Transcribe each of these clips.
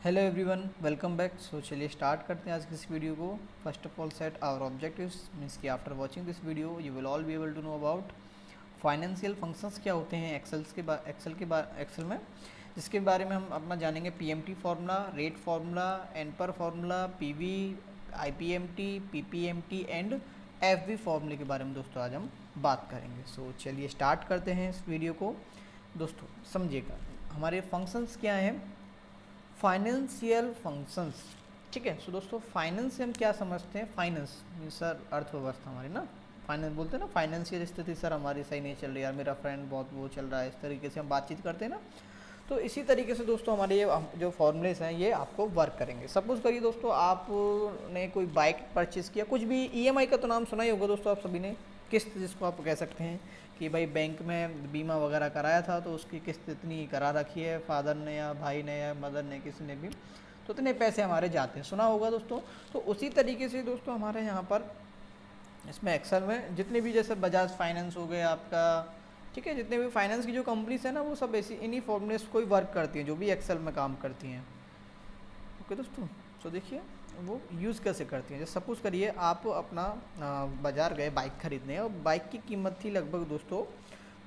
Hello everyone, welcome back. So चलिए start करते हैं आज की इस वीडियो को। First of all set our objectives means कि after watching this video you will all be able to know about financial functions क्या होते हैं एक्सेल में, जिसके बारे में हम अपना जानेंगे। PMT formula, rate formula, NPER formula, PV, IPMT, PPMT and FV फार्मूले के बारे में दोस्तों आज हम बात करेंगे। सो चलिए स्टार्ट करते हैं इस वीडियो को। दोस्तों समझिएगा, हमारे फंक्शंस क्या हैं। फाइनेंशियल फंक्शंस, ठीक है। सो दोस्तों फाइनेंस से हम क्या समझते हैं। फाइनेंस सर अर्थव्यवस्था हमारी ना, फाइनेंस बोलते हैं ना। फाइनेंशियल स्थिति सर हमारी सही नहीं चल रही यार, मेरा फ्रेंड बहुत वो चल रहा है, इस तरीके से हम बातचीत करते हैं ना। तो इसी तरीके से दोस्तों हमारे ये जो फॉर्मूलेस हैं ये आपको वर्क करेंगे। सपोज करिए दोस्तों आपने कोई बाइक परचेज़ किया, कुछ भी ईएमआई का तो नाम सुना ही होगा दोस्तों आप सभी ने, किस्त जिसको आप कह सकते हैं कि भाई बैंक में बीमा वगैरह कराया था तो उसकी किस्त इतनी करा रखी है फादर ने या भाई ने या मदर ने, किसी ने भी, तो इतने पैसे हमारे जाते हैं, सुना होगा दोस्तों। तो उसी तरीके से दोस्तों हमारे यहाँ पर इसमें एक्सेल में जितने भी, जैसे बजाज फाइनेंस हो गए आपका, ठीक है, जितने भी फाइनेंस की जो कंपनीज है ना वो सब ऐसी इन्हीं फॉर्मूलेस को ही वर्क करती हैं जो भी एक्सेल में काम करती हैं। ओके दोस्तों, तो देखिए वो यूज़ कैसे करती हैं। जैसे सपोज करिए आप अपना बाज़ार गए बाइक खरीदने, और बाइक की कीमत थी लगभग दोस्तों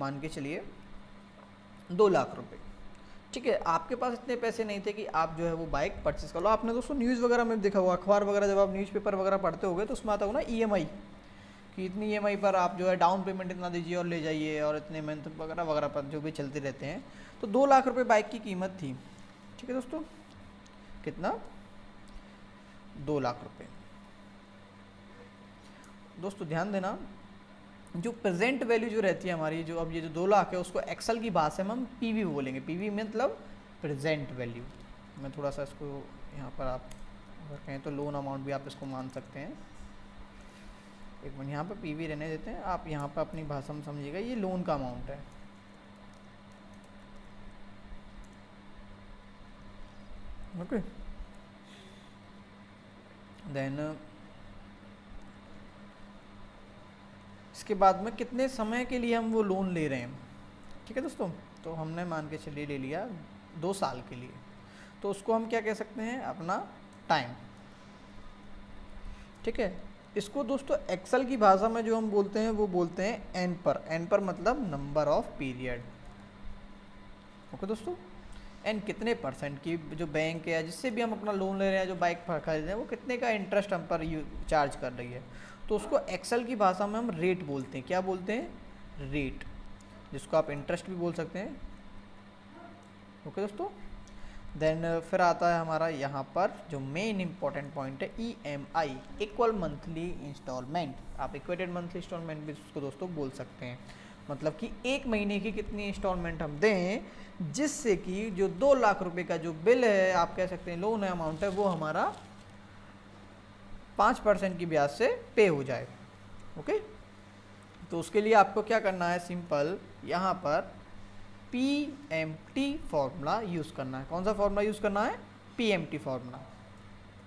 मान के चलिए 2 लाख रुपए, ठीक है। आपके पास इतने पैसे नहीं थे कि आप जो है वो बाइक परचेस कर लो। आपने दोस्तों न्यूज़ वगैरह में देखा होगा, अखबार वगैरह जब आप न्यूज़पेपर वगैरह पढ़ते होगे तो उसमें आता होगा ना ईएमआई, कि इतनी ईएमआई पर आप जो है डाउन पेमेंट इतना दीजिए और ले जाइए, और इतने मंथ वगैरह वगैरह पर जो भी चलते रहते हैं। तो 2 लाख रुपए बाइक की कीमत थी, ठीक है दोस्तों। कितना? 2 लाख रुपए। दोस्तों ध्यान देना, जो प्रेजेंट वैल्यू जो रहती है हमारी, जो अब ये जो 2 लाख है उसको एक्सेल की भाषा में हम पीवी बोलेंगे। पीवी मतलब प्रेजेंट वैल्यू। मैं थोड़ा सा इसको यहाँ पर आप अगर कहें तो लोन अमाउंट भी आप इसको मान सकते हैं। एक मिनट, यहाँ पर पीवी रहने देते हैं, आप यहाँ पर अपनी भाषा में समझिएगा, ये लोन का अमाउंट है। ओके, देन इसके बाद में कितने समय के लिए हम वो लोन ले रहे हैं, ठीक है दोस्तों। तो हमने मान के चलिए ले लिया 2 साल के लिए, तो उसको हम क्या कह सकते हैं, अपना टाइम, ठीक है। इसको दोस्तों एक्सेल की भाषा में जो हम बोलते हैं वो बोलते हैं एन पर। एन पर मतलब नंबर ऑफ पीरियड। ओके दोस्तों, एन कितने परसेंट की जो बैंक है जिससे भी हम अपना लोन ले रहे हैं, जो बाइक खरीद रहे हैं, वो कितने का इंटरेस्ट हम पर चार्ज कर रही है। तो उसको एक्सेल की भाषा में हम रेट बोलते हैं। क्या बोलते हैं? रेट, जिसको आप इंटरेस्ट भी बोल सकते हैं। ओके दोस्तों, देन फिर आता है हमारा यहाँ पर जो मेन इंपॉर्टेंट पॉइंट है, ईएमआई, इक्वल मंथली इंस्टॉलमेंट। आप इक्वेटेड मंथली इंस्टॉलमेंट भी उसको दोस्तों बोल सकते हैं। मतलब कि एक महीने की कितनी इंस्टॉलमेंट हम दें जिससे कि जो 2 लाख रुपए का जो बिल है, आप कह सकते हैं लोन अमाउंट है, वो हमारा 5% की ब्याज से पे हो जाए। ओके, तो उसके लिए आपको क्या करना है, सिंपल यहाँ पर पीएमटी फॉर्मूला यूज़ करना है। कौन सा फॉर्मूला यूज़ करना है? PMT formula.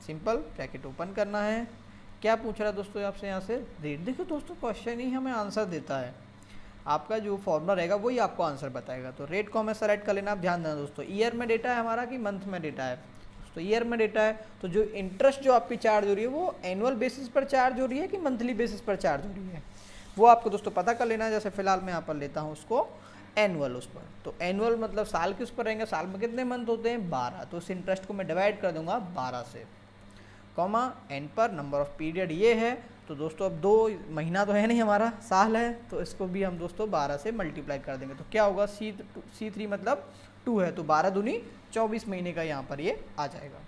Simple bracket open करना है। क्या पूछ रहा है दोस्तों आपसे यहाँ से? रेट। देखो दोस्तों, क्वेश्चन ही हमें आंसर देता है, आपका जो फॉर्मूला रहेगा वही आपको आंसर बताएगा। तो रेट को हमें सेलेक्ट कर लेना। आप ध्यान देना दोस्तों, ईयर में डेटा है हमारा कि मंथ में डेटा है? तो ईयर में डेटा है, तो जो इंटरेस्ट जो आपकी चार्ज हो रही है वो एनुअल बेसिस पर चार्ज हो रही है कि मंथली बेसिस पर चार्ज हो रही है, वो आपको दोस्तों पता कर लेना है। जैसे फिलहाल मैं यहाँ पर लेता हूँ उसको एनुअल उस पर, तो एनुअल मतलब साल के उस पर रहेंगे। साल में कितने मंथ होते हैं? 12। तो उस इंटरेस्ट को मैं डिवाइड कर दूंगा 12 से, कॉमा एन पर नंबर ऑफ पीरियड ये है। तो दोस्तों अब 2 महीना तो है नहीं हमारा, साल है, तो इसको भी हम दोस्तों 12 से मल्टीप्लाई कर देंगे। तो क्या होगा, C3 मतलब 2 है, तो 12 दूनी 24 महीने का यहाँ पर ये आ जाएगा।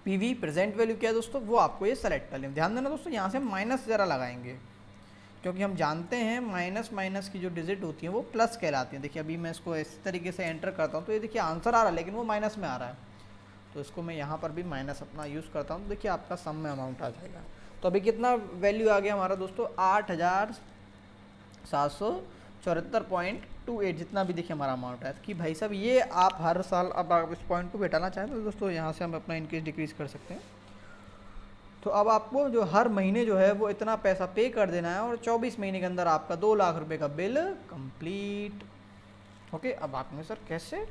पीवी प्रेजेंट वैल्यू क्या है दोस्तों, वो आपको ये सेलेक्ट कर लें। ध्यान देना दोस्तों, यहाँ से माइनस ज़रा लगाएंगे, क्योंकि हम जानते हैं माइनस माइनस की जो डिजिट होती है वो प्लस कहलाती है। देखिए अभी मैं इसको इस तरीके से एंटर करता हूँ तो ये देखिए आंसर आ रहा है, लेकिन वो माइनस में आ रहा है। तो इसको मैं यहाँ पर भी माइनस अपना यूज़ करता हूँ, तो देखिए आपका सम में अमाउंट आ जाएगा। तो अभी कितना वैल्यू आ गया हमारा दोस्तों? 8,774.28, जितना भी देखिए हमारा अमाउंट है। कि भाई साहब ये आप हर साल, अब आप इस पॉइंट को घटाना चाहें तो दोस्तों यहाँ से हम अपना इंक्रीज डिक्रीज कर सकते हैं। तो अब आपको जो हर महीने जो है वो इतना पैसा पे कर देना है, और 24 महीने के अंदर आपका 2 लाख रुपए का बिल कंप्लीट। ओके, अब आप में सर कैसे?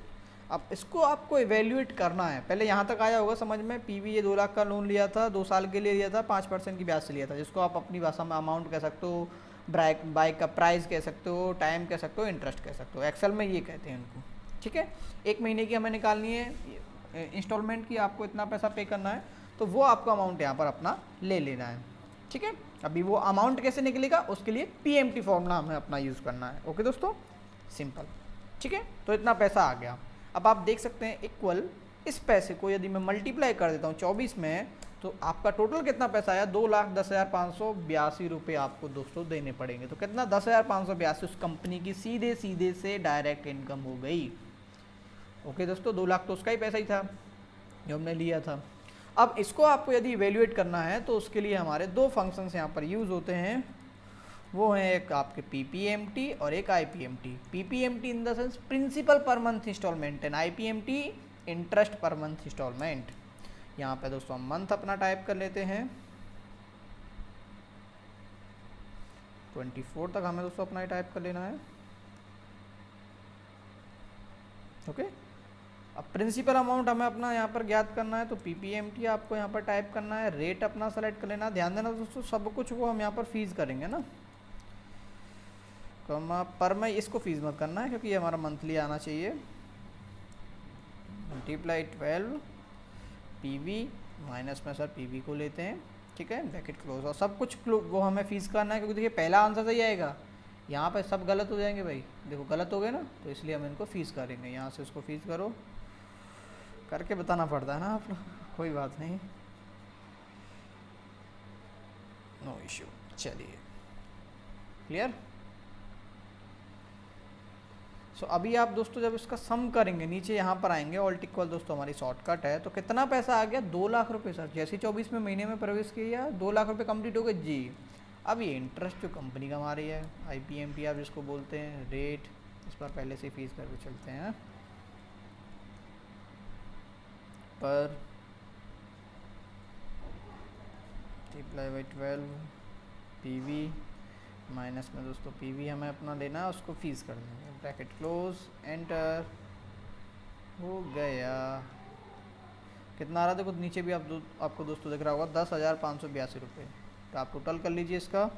अब इसको आपको इवेल्युएट करना है। पहले यहाँ तक आया होगा समझ में, पीवी ये 2 लाख का लोन लिया था, 2 साल के लिए लिया था, 5% की ब्याज से लिया था, जिसको आप अपनी भाषा में अमाउंट कह सकते हो, बाइक का प्राइस कह सकते हो, टाइम कह सकते हो, इंटरेस्ट कह सकते हो, एक्सेल में ये कहते हैं इनको। ठीक है, 1 महीने की हमें निकालनी है इंस्टॉलमेंट की, आपको इतना पैसा पे करना है, तो वो आपको अमाउंट यहाँ पर अपना ले लेना है। ठीक है, अभी वो अमाउंट कैसे निकलेगा उसके लिए पीएमटी फॉर्मूला हमें अपना यूज़ करना है। ओके दोस्तों, सिंपल। ठीक है, तो इतना पैसा आ गया। अब आप देख सकते हैं इक्वल इस पैसे को यदि मैं मल्टीप्लाई कर देता हूँ 24 में, तो आपका टोटल कितना पैसा आया, 2,10,582 रुपये आपको दोस्तों देने पड़ेंगे। तो कितना, 10,582 उस कंपनी की सीधे सीधे से डायरेक्ट इनकम हो गई। ओके दोस्तों, 2 लाख तो उसका ही पैसा ही था जो हमने लिया था। अब इसको आपको यदि इवेल्युएट करना है तो उसके लिए हमारे 2 फंक्शंस यहाँ पर यूज़ होते हैं, वो है एक आपके पीपीएमटी और एक IPMT. PPMT in the sense principal per month installment and IPMT interest per month installment. यहाँ पे दोस्तों हम मंथ अपना टाइप कर लेते हैं, 24 तक हमें दोस्तों अपना ही टाइप कर लेना है। ओके, अब प्रिंसिपल अमाउंट हमें अपना यहाँ पर ज्ञात करना है, तो पीपीएमटी आपको यहाँ पर टाइप करना है, रेट अपना सेलेक्ट कर लेना। ध्यान देना दोस्तों, सब कुछ वो हम यहाँ पर फीस करेंगे ना, तो हम पर में इसको फीस मत करना है क्योंकि ये हमारा मंथली आना चाहिए। मल्टीप्लाई 12 पीवी माइनस में सर पीवी को लेते हैं। ठीक है, ब्रैकेट क्लोज, और सब कुछ वो हमें फीस करना है क्योंकि देखिए पहला आंसर सही आएगा, यहाँ पर सब गलत हो जाएंगे भाई, देखो गलत हो गए ना, तो इसलिए हम इनको फीस करेंगे। यहाँ से उसको फीस करो, करके बताना पड़ता है ना आप लोग, कोई बात नहीं, नो इश्यू। चलिए क्लियर। सो अभी आप दोस्तों जब इसका सम करेंगे नीचे यहाँ पर आएंगे, ऑल्ट इक्वल दोस्तों हमारी शॉर्टकट है, तो कितना पैसा आ गया, 2 लाख रुपये सर। जैसे 24 में महीने में प्रवेश किया 2 लाख रुपये कंप्लीट हो गए जी। अब ये इंटरेस्ट जो कंपनी कमा रही है, आईपीएमटी आप जिसको बोलते हैं, रेट इस पर पहले से फीस करके चलते हैं, पर मल्टीप्लाई बाई 12 पीवी माइनस में दोस्तों पीवी हमें अपना लेना है, उसको फीस कर देंगे, ब्रैकेट क्लोज, एंटर, हो गया। कितना आ रहा है देखो नीचे भी आपको दोस्तों दिख रहा होगा, 10,582 रुपये। तो आप टोटल कर लीजिए इसका,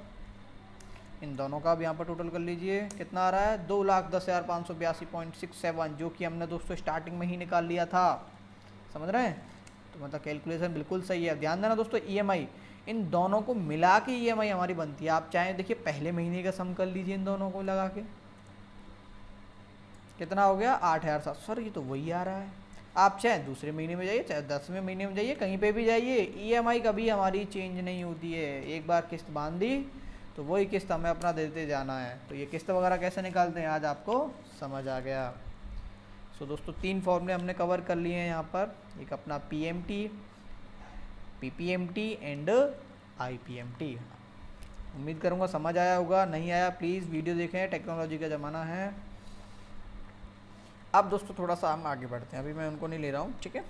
इन दोनों का भी यहाँ पर टोटल कर लीजिए, कितना आ रहा है, 2,10,582.67, जो कि हमने दोस्तों स्टार्टिंग में ही निकाल लिया था। समझ रहे हैं, तो मतलब कैलकुलेशन बिल्कुल सही है। ध्यान देना दोस्तों, ईएमआई इन दोनों को मिला के ईएमआई हमारी बनती है। आप चाहें देखिए पहले महीने का सम कर लीजिए, इन दोनों को लगा के कितना हो गया, 8,007। सर ये तो वही आ रहा है। आप चाहे दूसरे महीने में जाइए, चाहे 10वें महीने में जाइए, कहीं पे भी जाइए, ईएमआई कभी हमारी चेंज नहीं होती है। एक बार किस्त बांध दी तो वही किस्त हमें अपना देते जाना है। तो ये किस्त वगैरह कैसे निकालते हैं आज आपको समझ आ गया। सो दोस्तों 3 फॉर्मूले हमने कवर कर लिए हैं यहाँ पर, एक अपना पीएमटी, पीपीएमटी एंड आईपीएमटी। उम्मीद करूँगा समझ आया होगा, नहीं आया प्लीज़ वीडियो देखें, टेक्नोलॉजी का ज़माना है। अब दोस्तों थोड़ा सा हम आगे बढ़ते हैं, अभी मैं उनको नहीं ले रहा हूँ। ठीक है,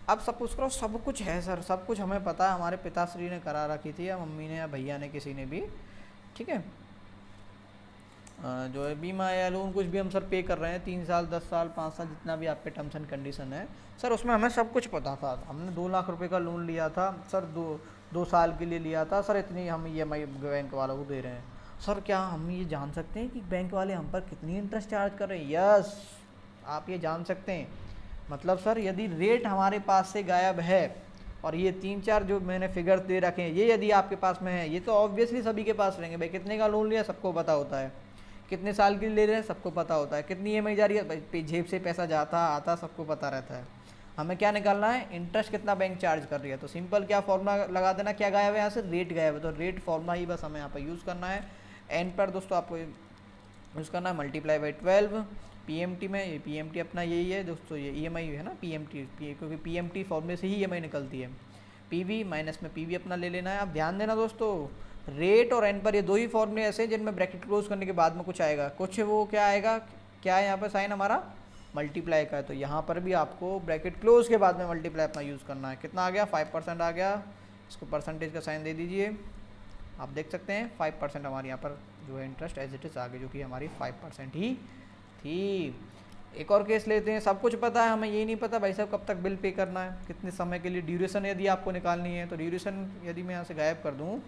अब सपोज करो सब कुछ है सर, सब कुछ हमें पता है, हमारे पिताश्री ने करा रखी थी, या मम्मी ने या भैया ने, किसी ने भी। ठीक है, जो है बीमा या लोन कुछ भी हम सर पे कर रहे हैं, 3 साल 10 साल 5 साल जितना भी आपके टर्म्स एंड कंडीशन है सर, उसमें हमें सब कुछ पता था। हमने 2 लाख रुपए का लोन लिया था सर, 2 साल के लिए लिया था सर, इतनी हम ईएमआई बैंक वालों को दे रहे हैं। सर क्या हम ये जान सकते हैं कि बैंक वाले हम पर कितनी इंटरेस्ट चार्ज कर रहे हैं? यस, आप ये जान सकते हैं। मतलब सर यदि रेट हमारे पास से गायब है और ये 3-4 जो मैंने फिगर्स दे रखे हैं, ये यदि आपके पास में है, ये तो ऑब्वियसली सभी के पास रहेंगे भाई। कितने का लोन लिया सबको पता होता है, कितने साल के लिए ले रहे हैं सबको पता होता है, कितनी ईएमआई जा रही है, जेब से पैसा जाता आता सबको पता रहता है। हमें क्या निकालना है, इंटरेस्ट कितना बैंक चार्ज कर रही है। तो सिंपल क्या फॉर्मूला लगा देना, क्या गायब है यहाँ से, रेट गायब है, तो रेट फॉर्मूला ही बस हमें यहाँ पर यूज़ करना है। एंड पर दोस्तों आपको यूज़ करना है मल्टीप्लाई बाई 12 पीएमटी में। ये पीएमटी अपना यही है दोस्तों, ये ईएमआई है ना पीएमटी, क्योंकि पीएमटी फॉर्मूले से ही ईएमआई निकलती है। पीवी माइनस में पीवी अपना ले लेना है। अब ध्यान देना दोस्तों, रेट और एन पर ये 2 ही फॉर्मूले ऐसे हैं जिनमें ब्रैकेट क्लोज करने के बाद में कुछ आएगा, कुछ वो क्या आएगा, क्या है यहाँ पर साइन हमारा मल्टीप्लाई का है, तो यहाँ पर भी आपको ब्रैकेट क्लोज के बाद में मल्टीप्लाई अपना यूज़ करना है। कितना आ गया, 5% आ गया, इसको परसेंटेज का साइन दे दीजिए। आप देख सकते हैं 5% हमारे यहाँ पर जो है इंटरेस्ट एज इट इज़ आ गई, जो कि हमारी 5% ही थी। एक और केस लेते हैं, सब कुछ पता है, हमें ये नहीं पता भाई साहब कब तक बिल पे करना है, कितने समय के लिए, ड्यूरेशन यदि आपको निकालनी है तो ड्यूरेशन यदि मैं यहाँ से गायब कर दूँ,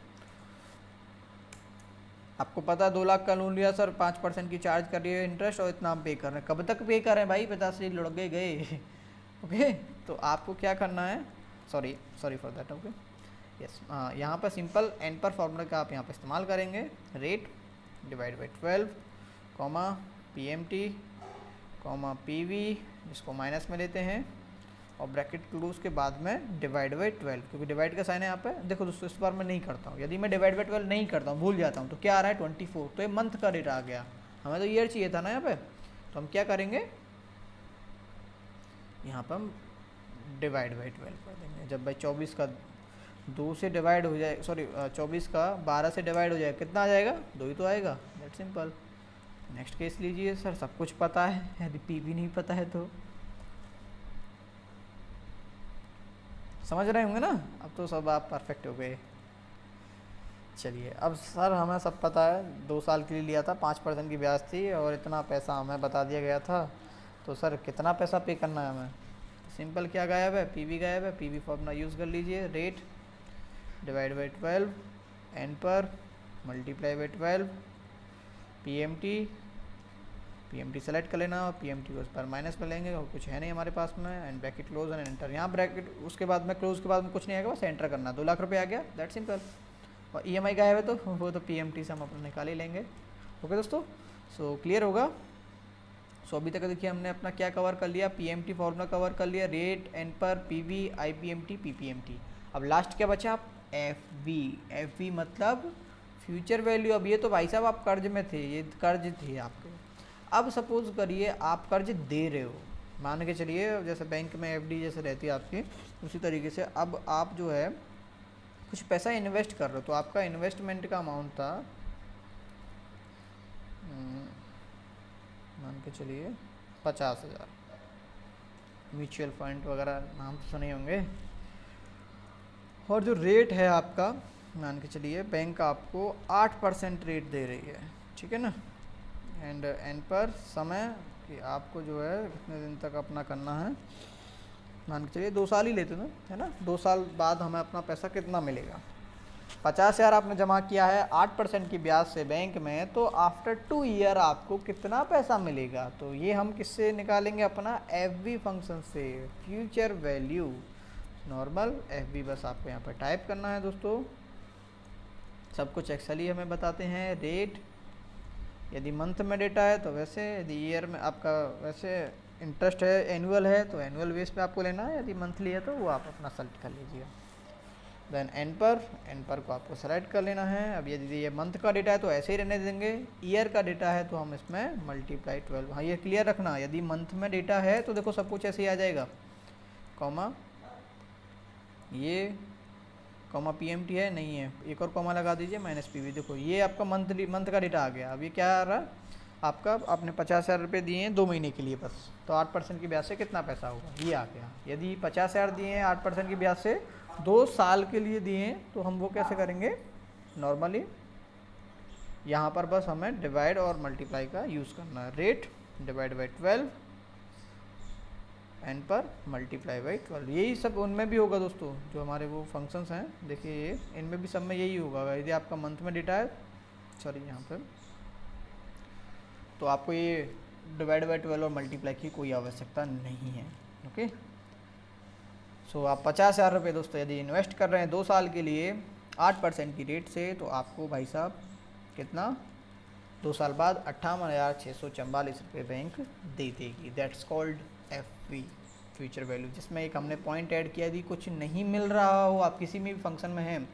आपको पता है 2 लाख का लोन लिया सर, 5% की चार्ज कर रही है इंटरेस्ट और इतना हम पे कर रहे हैं, कब तक पे कर रहे हैं भाई, 50 लुढ़क गए ओके। तो आपको क्या करना है, sorry for that, okay yes, यहाँ पर सिंपल एन पर फॉर्मूला का आप यहाँ पर इस्तेमाल करेंगे, rate divide by 12 comma PMT comma PV जिसको माइनस में लेते हैं और ब्रैकेट क्लोज के बाद में डिवाइड बाई 12, क्योंकि डिवाइड का साइन है यहाँ पे। देखो दोस्तों इस बार मैं नहीं करता हूँ, यदि मैं डिवाइड बाई 12 नहीं करता हूँ, भूल जाता हूँ, तो क्या आ रहा है 24, तो ये मंथ का रेट आ गया, हमें तो ईयर चाहिए था ना यहाँ पे, तो हम क्या करेंगे, यहाँ पर हम डिवाइड बाई 12 कर देंगे। जब भाई 24 का 2 से डिवाइड हो जाए, सॉरी 24 का 12 से डिवाइड हो जाए, कितना आ जाएगा, 2 ही तो आएगा, दैट सिंपल। नेक्स्ट केस लीजिए, सर सब कुछ पता है, यदि PV नहीं पता है तो समझ रहे होंगे ना, अब तो सब आप परफेक्ट हो गए। चलिए अब सर हमें सब पता है, 2 साल के लिए लिया था, 5% की ब्याज थी और इतना पैसा हमें बता दिया गया था, तो सर कितना पैसा पे करना है हमें, सिंपल क्या गायब है, PV गायब है, PV फॉर्मूला यूज़ कर लीजिए, रेट डिवाइड बाई 12 एन पर मल्टीप्लाई बाई 12 PMT सेलेक्ट कर लेना और PMT को उस पर माइनस में लेंगे और कुछ है नहीं हमारे पास में, and bracket close and enter, यहाँ ब्रैकेट उसके बाद में क्लोज के बाद में कुछ नहीं आएगा, बस एंटर करना, 2 लाख रुपये आ गया, दैट सिंपल। और EMI का है तो वो तो PMT से हम अपना निकाल ही लेंगे। ओके दोस्तों, सो क्लियर होगा। सो अभी तक देखिए हमने अपना क्या कवर कर लिया, PMT फॉर्मूला कवर कर लिया, रेट, एन पर, PV, IPMT, PPMT। अब लास्ट क्या बचा, FV मतलब फ्यूचर वैल्यू। अब ये तो भाई साहब आप कर्ज में थे, ये कर्ज थे आपके, अब सपोज करिए आप कर्ज दे रहे हो, मान के चलिए जैसे बैंक में FD जैसे रहती है आपकी, उसी तरीके से अब आप जो है कुछ पैसा इन्वेस्ट कर रहे हो, तो आपका इन्वेस्टमेंट का अमाउंट था, मान के चलिए 50,000, म्यूचुअल फंड वगैरह नाम तो सुने होंगे, और जो रेट है आपका, मान के चलिए बैंक आपको 8% रेट दे रही है, ठीक है ना, एंड एन पर समय कि आपको जो है कितने दिन तक अपना करना है, मान के चलिए 2 साल ही लेते हैं, है ना, 2 साल बाद हमें अपना पैसा कितना मिलेगा, 50,000 आपने जमा किया है 8% की ब्याज से बैंक में, तो आफ्टर 2 ईयर आपको कितना पैसा मिलेगा, तो ये हम किससे निकालेंगे, अपना FV फंक्शन से, फ्यूचर वैल्यू, नॉर्मल FV बस आपको यहाँ पर टाइप करना है दोस्तों, सब कुछ एक्सेल ही हमें बताते हैं, रेट यदि मंथ में डेटा है तो वैसे, यदि ईयर में आपका वैसे इंटरेस्ट है एनुअल है तो एनुअल बेस पे आपको लेना है, यदि मंथली है तो वो आप अपना सेलेक्ट कर लीजिए, देन एन पर को आपको सेलेक्ट कर लेना है। अब यदि ये मंथ का डेटा है तो ऐसे ही रहने देंगे, ईयर का डेटा है तो हम इसमें मल्टीप्लाई 12, हाँ ये क्लियर रखना, यदि मंथ में डेटा है तो देखो सब कुछ ऐसे ही आ जाएगा, कॉमा ये कॉमा PMT है नहीं है, एक और कॉमा लगा दीजिए, माइनस PV, देखो ये आपका मंथ का डेटा आ गया। अब ये क्या आ रहा है आपका, आपने 50,000 रुपये दिए हैं 2 महीने के लिए बस, तो 8% की ब्याज से कितना पैसा होगा, ये आ गया। यदि 50,000 दिए हैं 8% की ब्याज से 2 साल के लिए दिए हैं, तो हम वो कैसे करेंगे, नॉर्मली यहाँ पर बस हमें डिवाइड और मल्टीप्लाई का यूज़ करना है, रेट डिवाइड बाई 12 एन पर मल्टीप्लाई बाई 12, यही सब उनमें भी होगा दोस्तों, जो हमारे वो फंक्शंस हैं, देखिए ये इनमें भी सब में यही होगा, यदि आपका मंथ में डेटा है, सॉरी यहाँ पर, तो आपको ये डिवाइड बाई 12 और मल्टीप्लाई की कोई आवश्यकता नहीं है। ओके, सो आप 50,000 रुपये दोस्तों यदि इन्वेस्ट कर रहे हैं 2 साल के लिए 8% की रेट से, तो आपको भाई साहब कितना, 2 साल बाद 58,644 रुपये बैंक दे देगी, that's called FV future value, जिसमें एक हमने पॉइंट ऐड किया, यदि कुछ नहीं मिल रहा हो, आप किसी भी फंक्शन में हैं,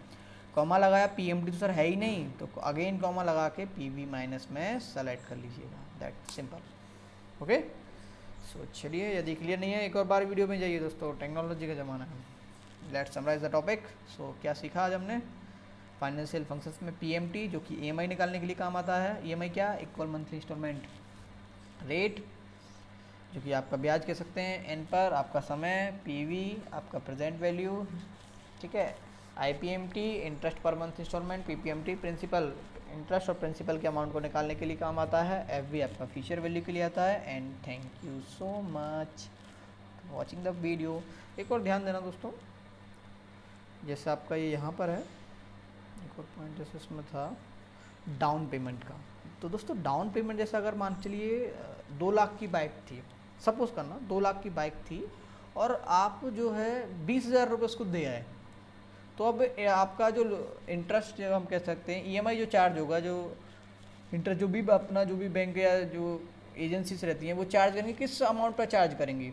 कॉमा लगाया, PMT तो सर है ही नहीं, तो अगेन कॉमा लगा के PV माइनस में सेलेक्ट कर लीजिएगा, दैट सिंपल। ओके, सो चलिए यदि क्लियर नहीं है एक और बार वीडियो में जाइए दोस्तों, टेक्नोलॉजी का ज़माना है। Let's summarize the topic. So क्या सीखा आज हमने, फाइनेंशियल फंक्शंस में PMT जो कि EMI निकालने के लिए काम आता है, EMI क्या, इक्वल मंथली इंस्टॉलमेंट, रेट जो कि आपका ब्याज कह सकते हैं, एन पर आपका समय, PV आपका प्रेजेंट वैल्यू, ठीक है, IPMT interest per month installment, PPMT principal interest और प्रिंसिपल के अमाउंट को निकालने के लिए काम आता है, एफ बी आपका फ्यूचर वैल्यू के लिए आता है। And thank you so much watching the video. एक और ध्यान देना दोस्तों, जैसे आपका ये यहाँ पर है एक और पॉइंट जैसे इसमें था डाउन पेमेंट का। तो दोस्तों डाउन पेमेंट जैसे अगर मान चलिए 2 लाख की बाइक थी, सपोज करना 2 लाख की बाइक थी और आप जो है 20,000 रुपये उसको दे आए, तो अब आपका जो इंटरेस्ट जो हम कह सकते हैं ईएमआई जो चार्ज होगा, जो इंटरेस्ट जो भी अपना जो भी बैंक या जो एजेंसीज रहती हैं वो चार्ज करेंगे, किस अमाउंट पर चार्ज करेंगे।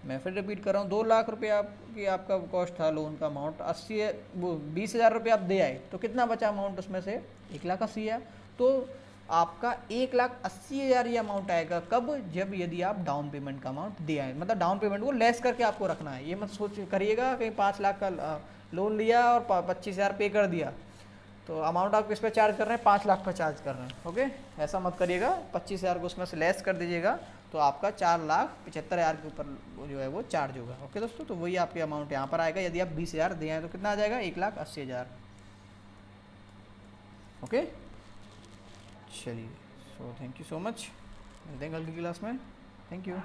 मैं फिर रिपीट कर रहा हूँ, 2 लाख रुपये आपकी आपका कॉस्ट था लोन का अमाउंट, 80 वो 20,000 रुपये आप दे आए, तो कितना बचा अमाउंट उसमें से 1,80,000। तो आपका 1,80,000 ये अमाउंट आएगा कब, जब यदि आप डाउन पेमेंट का अमाउंट दे आए, मतलब डाउन पेमेंट को लेस करके आपको रखना है। ये मत सोच करिएगा कहीं 5 लाख का लोन लिया और 25,000 पे कर दिया, तो अमाउंट आप किस पे चार्ज कर रहे हैं, 5 लाख पर चार्ज कर रहे हैं। ओके, ऐसा मत करिएगा, 25,000 को उसमें से लेस कर दीजिएगा, तो आपका 4,75,000 के ऊपर जो है वो चार्ज होगा। ओके दोस्तों, तो वही आपके अमाउंट यहाँ पर आएगा। यदि आप 20,000 दिए हैं तो कितना आ जाएगा, 1,80,000। ओके, चलिए, so thank you so much, मिलते हैं कल की क्लास में। Thank you.